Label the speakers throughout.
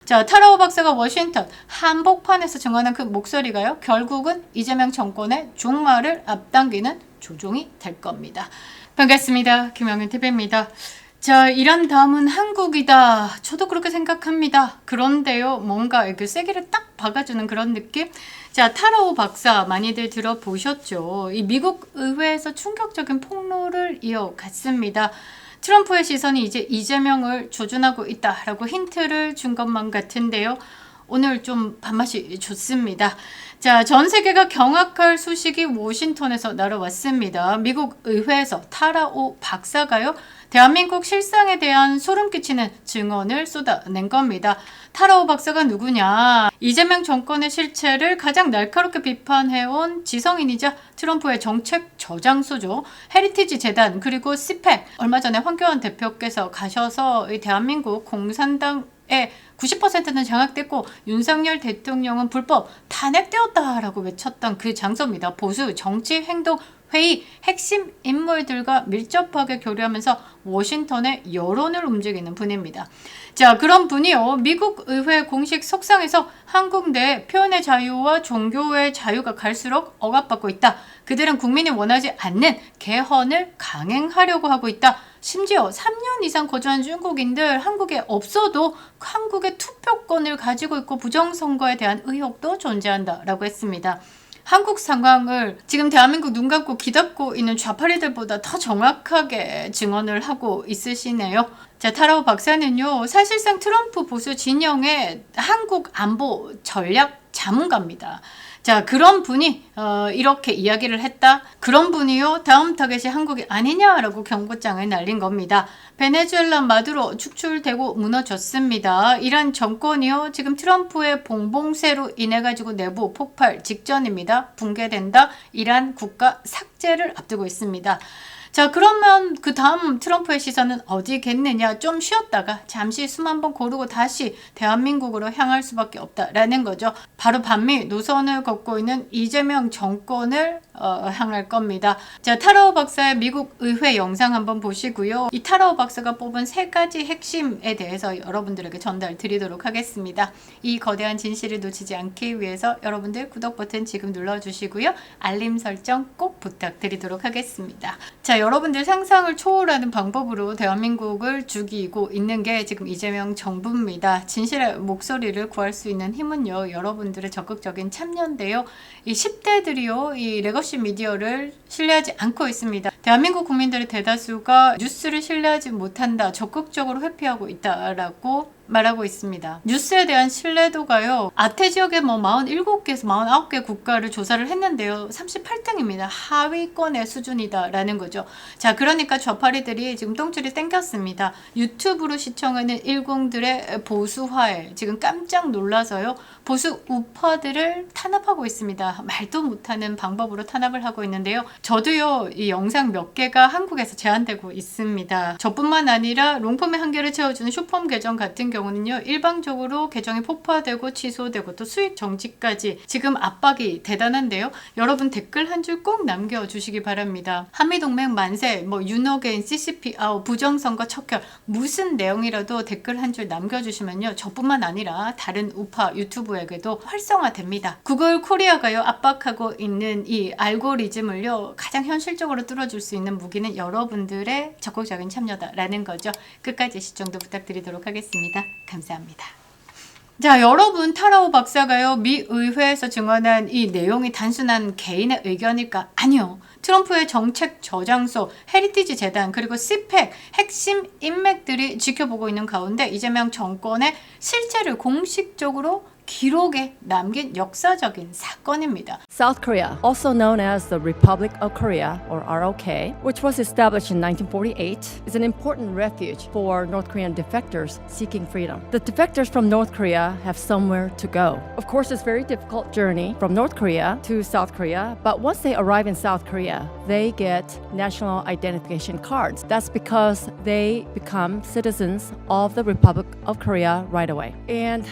Speaker 1: 자, 타라오 박사가 워싱턴 한복판에서 증언한 그 목소리가요, 결국은 이재명 정권의 종말을 앞당기는 조종이 될 겁니다. 반갑습니다. 김영윤 TV입니다. 자, 이란 다음은 한국이다. 저도 그렇게 생각합니다. 그런데요, 뭔가 그 세기를 딱 박아주는 그런 느낌? 자, 타라오 박사 많이들 들어보셨죠? 이 미국 의회에서 충격적인 폭로를 이어갔습니다. 트럼프의 시선이 이제 이재명을 조준하고 있다라고 힌트를 준 것만 같은데요. 오늘 좀 밥맛이 좋습니다. 자, 전 세계가 경악할 소식이 워싱턴에서 날아왔습니다. 미국 의회에서 타라오 박사가요, 대한민국 실상에 대한 소름 끼치는 증언을 쏟아낸 겁니다. 타라오 박사가 누구냐? 이재명 정권의 실체를 가장 날카롭게 비판해온 지성인이자 트럼프의 정책 저장소죠. 헤리티지 재단 그리고 시팩, 얼마 전에 황교안 대표께서 가셔서 이 대한민국 공산당의 90%는 장악됐고 윤석열 대통령은 불법 탄핵되었다라고 외쳤던 그 장소입니다. 보수 정치 행동 회의 핵심 인물들과 밀접하게 교류하면서 워싱턴의 여론을 움직이는 분입니다. 자, 그런 분이요, 미국 의회 공식 석상에서 한국 내 표현의 자유와 종교의 자유가 갈수록 억압받고 있다. 그들은 국민이 원하지 않는 개헌을 강행하려고 하고 있다. 심지어 3년 이상 거주한 중국인들 한국에 없어도 한국의 투표권을 가지고 있고 부정선거에 대한 의혹도 존재한다라고 했습니다. 한국 상황을 지금 대한민국 눈 감고 귀 닫고 있는 좌파리들보다 더 정확하게 증언을 하고 있으시네요. 자, 타라오 박사는요, 사실상 트럼프 보수 진영의 한국 안보 전략 자문가입니다. 자, 그런 분이 이렇게 이야기를 했다. 그런 분이요, 다음 타겟이 한국이 아니냐라고 경고장을 날린 겁니다. 베네수엘라 마두로 축출되고 무너졌습니다. 이란 정권이요, 지금 트럼프의 봉봉세로 인해 가지고 내부 폭발 직전입니다. 붕괴된다. 이란 국가 삭제를 앞두고 있습니다. 자, 그러면 그 다음 트럼프의 시선은 어디겠느냐? 좀 쉬었다가 잠시 숨 한번 고르고 다시 대한민국으로 향할 수밖에 없다라는 거죠. 바로 반미 노선을 걷고 있는 이재명 정권을 향할 겁니다. 자, 타라오 박사의 미국 의회 영상 한번 보시고요. 이 타라오 박사가 뽑은 3가지 핵심에 대해서 여러분들에게 전달 드리도록 하겠습니다. 이 거대한 진실을 놓치지 않기 위해서 여러분들 구독 버튼 지금 눌러주시고요. 알림 설정 꼭 부탁드리도록 하겠습니다. 자, 여러분들 상상을 초월하는 방법으로 대한민국을 죽이고 있는 게 지금 이재명 정부입니다. 진실의 목소리를 구할 수 있는 힘은요, 여러분들의 적극적인 참여인데요. 이 10대들이요, 이 레거시 미디어를 신뢰하지 않고 있습니다. 대한민국 국민들의 대다수가 뉴스를 신뢰하지 못한다, 적극적으로 회피하고 있다라고 말하고 있습니다. 뉴스에 대한 신뢰도가요, 아태 지역에 47개에서 49개 국가를 조사를 했는데요, 38등입니다. 하위권의 수준이다라는 거죠. 자, 그러니까 좌파리들이 지금 똥줄이 땡겼습니다. 유튜브로 시청하는 일공들의 보수화에 지금 깜짝 놀라서요, 보수 우파들을 탄압하고 있습니다. 말도 못하는 방법으로 탄압을 하고 있는데요. 저도요, 이 영상 몇 개가 한국에서 제한되고 있습니다. 저뿐만 아니라 롱폼의 한계를 채워주는 쇼폼 계정 같은 경우는요, 일방적으로 계정이 폭파되고 취소되고 또 수익 정지까지 지금 압박이 대단한데요. 여러분 댓글 한 줄 꼭 남겨주시기 바랍니다. 한미동맹 만세, 윤어게인, CCP 아웃, 부정선거 척결, 무슨 내용이라도 댓글 한 줄 남겨주시면요, 저뿐만 아니라 다른 우파 유튜브에게도 활성화됩니다. 구글 코리아가요, 압박하고 있는 이 알고리즘을요, 가장 현실적으로 뚫어줄 수 있는 무기는 여러분들의 적극적인 참여다라는 거죠. 끝까지 시청도 부탁드리도록 하겠습니다. 감사합니다. 자, 여러분, 타라오 박사가요, 미 의회에서 증언한 이 내용이 단순한 개인의 의견일까? 아니요. 트럼프의 정책 저장소, 헤리티지 재단, 그리고 시팩 핵심 인맥들이 지켜보고 있는 가운데 이재명 정권의 실체를 공식적으로 기록에 남긴 역사적인 사건입니다.
Speaker 2: South Korea, also known as the Republic of Korea, or ROK, which was established in 1948, is an important refuge for North Korean defectors seeking freedom. The defectors from North Korea have somewhere to go. Of course, it's a very difficult journey from North Korea to South Korea, but once they arrive in South Korea, they get national identification cards. That's because they become citizens of the Republic of Korea right away. And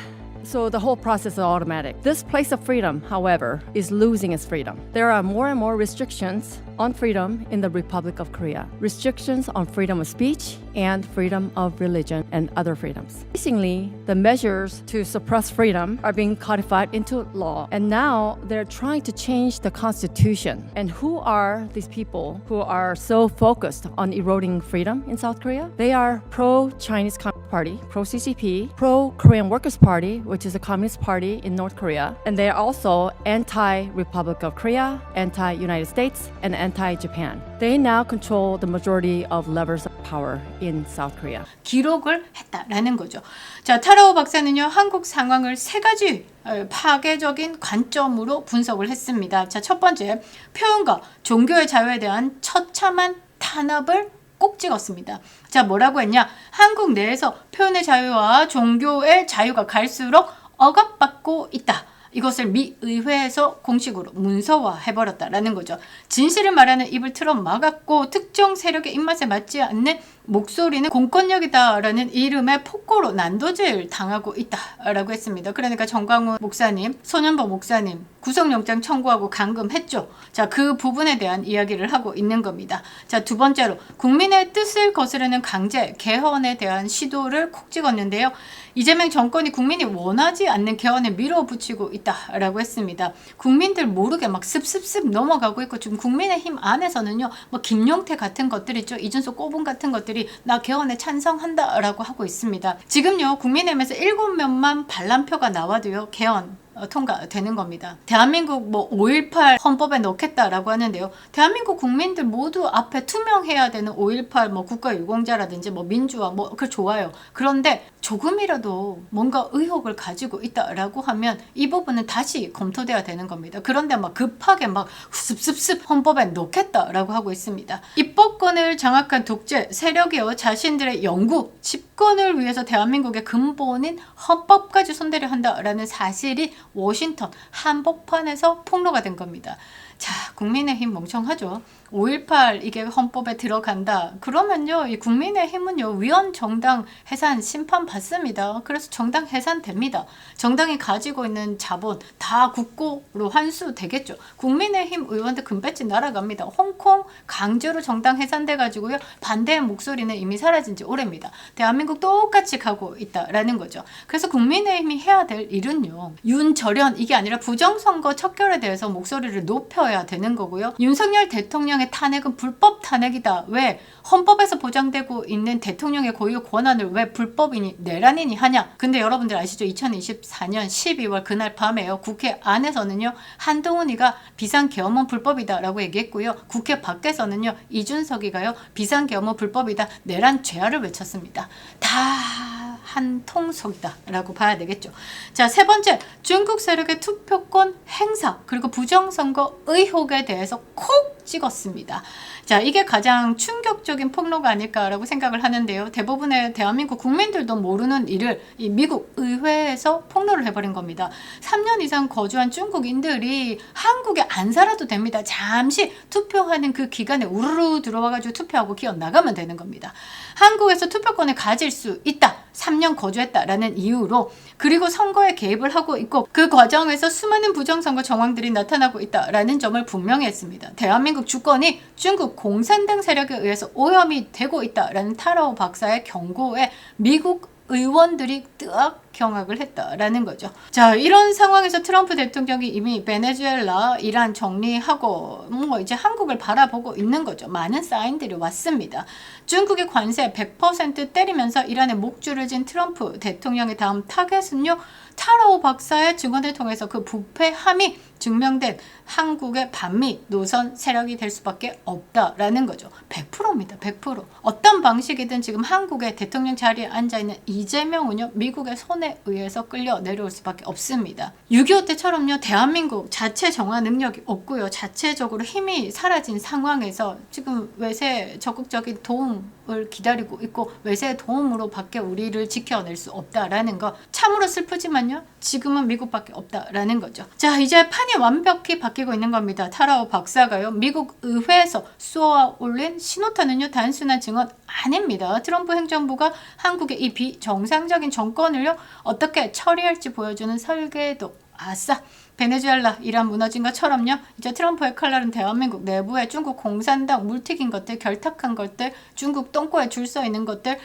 Speaker 2: so the whole process is automatic. This place of freedom, however, is losing its freedom. There are more and more restrictions on freedom in the Republic of Korea, restrictions on freedom of speech and freedom of religion and other freedoms. Increasingly, the measures to suppress freedom are being codified into law, and now they're trying to change the constitution. And who are these people who are so focused on eroding freedom in South Korea? They are pro-Chinese Communist Party, pro-CCP, pro-Korean Workers' Party, which is a communist party in North Korea, and they are also anti-Republic of Korea, anti-United States, and anti-Japan. They now control the majority of levers of power in South Korea.
Speaker 1: 기록을 했다라는 거죠. 자, 타라오 박사는요, 한국 상황을 세 가지 파괴적인 관점으로 분석을 했습니다. 자, 첫 번째, 표현과 종교의 자유에 대한 처참한 탄압을 꼭 찍었습니다. 자, 뭐라고 했냐? 한국 내에서 표현의 자유와 종교의 자유가 갈수록 억압받고 있다. 이것을 미 의회에서 공식으로 문서화해버렸다라는 거죠. 진실을 말하는 입을 틀어 막았고 특정 세력의 입맛에 맞지 않는 목소리는 공권력이다라는 이름의 폭거로 난도질 당하고 있다라고 했습니다. 그러니까 정광훈 목사님, 손현보 목사님 구속영장 청구하고 감금했죠. 자, 그 부분에 대한 이야기를 하고 있는 겁니다. 자, 두 번째로 국민의 뜻을 거스르는 강제 개헌에 대한 시도를 콕 찍었는데요. 이재명 정권이 국민이 원하지 않는 개헌에 밀어붙이고 있다라고 했습니다. 국민들 모르게 막 습습습 넘어가고 있고 지금 국민의힘 안에서는요, 뭐 김용태 같은 것들 있죠, 이준석 꼬분 같은 것들이 나 개헌에 찬성한다라고 하고 있습니다. 지금요 국민의힘에서 7명만 반란표가 나와도요 개헌 통과되는 겁니다. 대한민국 뭐 5.18 헌법에 넣겠다라고 하는데요. 대한민국 국민들 모두 앞에 투명해야 되는 5.18 뭐 국가유공자라든지 뭐 민주화 뭐 그 좋아요. 그런데 조금이라도 뭔가 의혹을 가지고 있다라고 하면 이 부분은 다시 검토돼야 되는 겁니다. 그런데 막 급하게 막 습습습 헌법에 넣겠다라고 하고 있습니다. 입법권을 장악한 독재 세력이요 자신들의 영구 집권을 위해서 대한민국의 근본인 헌법까지 손대려 한다라는 사실이 워싱턴 한복판에서 폭로가 된 겁니다. 자, 국민의힘 멍청하죠. 5.18 이게 헌법에 들어간다. 그러면요, 이 국민의힘은요 위헌 정당 해산 심판 받습니다. 그래서 정당 해산됩니다. 정당이 가지고 있는 자본 다 국고로 환수되겠죠. 국민의힘 의원들 금배지 날아갑니다. 홍콩 강제로 정당 해산돼 가지고요 반대의 목소리는 이미 사라진 지 오래입니다. 대한민국 똑같이 가고 있다라는 거죠. 그래서 국민의힘이 해야 될 일은요, 윤절연 이게 아니라 부정선거 척결에 대해서 목소리를 높여야 되는 거고요. 윤석열 대통령의 탄핵은 불법 탄핵이다. 왜? 헌법에서 보장되고 있는 대통령의 고유 권한을 왜 불법이니 내란이니 하냐? 근데 여러분들 아시죠? 2024년 12월 그날 밤에요. 국회 안에서는요 한동훈이가 비상계엄은 불법이다라고 얘기했고요. 국회 밖에서는요 이준석이가요 비상계엄은 불법이다. 내란 죄아를 외쳤습니다. 다 한 통속이다라고 봐야 되겠죠. 자, 세 번째, 중국 세력의 투표권 행사 그리고 부정선거 의혹에 대해서 콕 찍었습니다. 자, 이게 가장 충격적인 폭로가 아닐까라고 생각을 하는데요. 대부분의 대한민국 국민들도 모르는 일을 이 미국 의회에서 폭로를 해버린 겁니다. 3년 이상 거주한 중국인들이 한국에 안 살아도 됩니다. 잠시 투표하는 그 기간에 우르르 들어와가지고 투표하고 기어 나가면 되는 겁니다. 한국에서 투표권을 가질 수 있다. 3년 거주했다라는 이유로, 그리고 선거에 개입을 하고 있고 그 과정에서 수많은 부정선거 정황들이 나타나고 있다라는 점을 분명히 했습니다. 대한민국 주권이 중국 공산당 세력에 의해서 오염이 되고 있다라는 타라오 박사의 경고에 미국 의원들이 뜨악 경악을 했다라는 거죠. 자, 이런 상황에서 트럼프 대통령이 이미 베네수엘라, 이란 정리하고 뭐 이제 한국을 바라보고 있는 거죠. 많은 사인들이 왔습니다. 중국의 관세 100% 때리면서 이란의 목줄을 진 트럼프 대통령의 다음 타겟은요, 타라오 박사의 증언을 통해서 그 부패함이 증명된 한국의 반미 노선 세력이 될 수밖에 없다라는 거죠. 100%입니다. 100%. 어떤 방식이든 지금 한국의 대통령 자리에 앉아있는 이재명은요, 미국의 손에 의해서 끌려 내려올 수밖에 없습니다. 6.25 때처럼요, 대한민국 자체 정화 능력이 없고요, 자체적으로 힘이 사라진 상황에서 지금 외세 적극적인 도움을 기다리고 있고 외세의 도움으로 밖에 우리를 지켜낼 수 없다라는 거 참으로 슬프지만요, 지금은 미국밖에 없다라는 거죠. 자, 이제 판이 완벽히 바뀌고 있는 겁니다. 타라오 박사가요, 미국 의회에서 쏘아 올린 신호탄은요 단순한 증언 아닙니다. 트럼프 행정부가 한국의 이 비정상적인 정권을요 어떻게 처리할지 보여주는 설계도. 아싸, 베네수엘라, 이란 무너진 것처럼요. 이제 트럼프의 칼날은 대한민국 내부에 중국 공산당 물튀긴 것들, 결탁한 것들, 중국 똥꼬에 줄 서 있는 것들,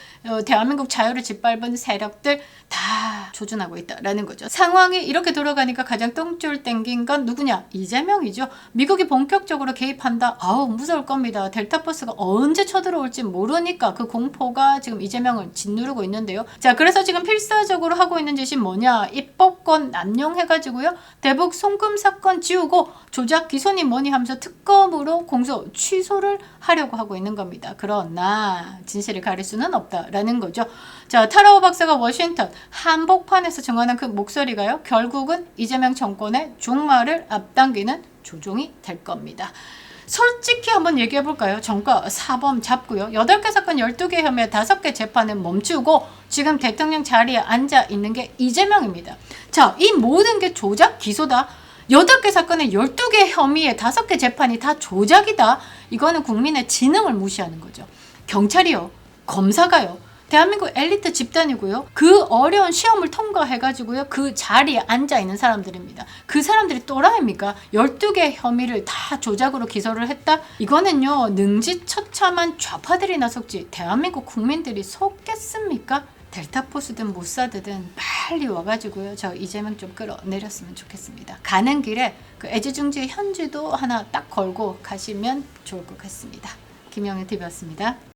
Speaker 1: 대한민국 자유를 짓밟은 세력들 다 조준하고 있다라는 거죠. 상황이 이렇게 돌아가니까 가장 똥줄 땡긴 건 누구냐? 이재명이죠. 미국이 본격적으로 개입한다. 아우 무서울 겁니다. 델타 버스가 언제 쳐들어올지 모르니까 그 공포가 지금 이재명을 짓누르고 있는데요. 자, 그래서 지금 필사적으로 하고 있는 짓이 뭐냐? 입법권 남용해가지고요. 대북 송금 사건 지우고 조작 기소니 뭐니 하면서 특검으로 공소 취소를 하려고 하고 있는 겁니다. 그러나 진실을 가릴 수는 없다라는 거죠. 자, 타라오 박사가 워싱턴 한복판에서 정하는 그 목소리가요. 결국은 이재명 정권의 종말을 앞당기는 조종이 될 겁니다. 솔직히 한번 얘기해 볼까요? 정가 사범 잡고요. 8개 사건 12개 혐의 5개 재판은 멈추고 지금 대통령 자리에 앉아 있는 게 이재명입니다. 자, 이 모든 게 조작 기소다. 8개 사건에 12개 혐의에 5개 재판이 다 조작이다. 이거는 국민의 지능을 무시하는 거죠. 경찰이요. 검사가요. 대한민국 엘리트 집단이고요. 그 어려운 시험을 통과해가지고요. 그 자리에 앉아있는 사람들입니다. 그 사람들이 또라이입니까? 12개 혐의를 다 조작으로 기소를 했다? 이거는요. 능지처참한 좌파들이 나섰지 대한민국 국민들이 속겠습니까? 델타포스든 모사드든 빨리 와가지고요. 저 이재명 좀 끌어내렸으면 좋겠습니다. 가는 길에 그 애지중지 현지도 하나 딱 걸고 가시면 좋을 것 같습니다. 김영애 TV였습니다.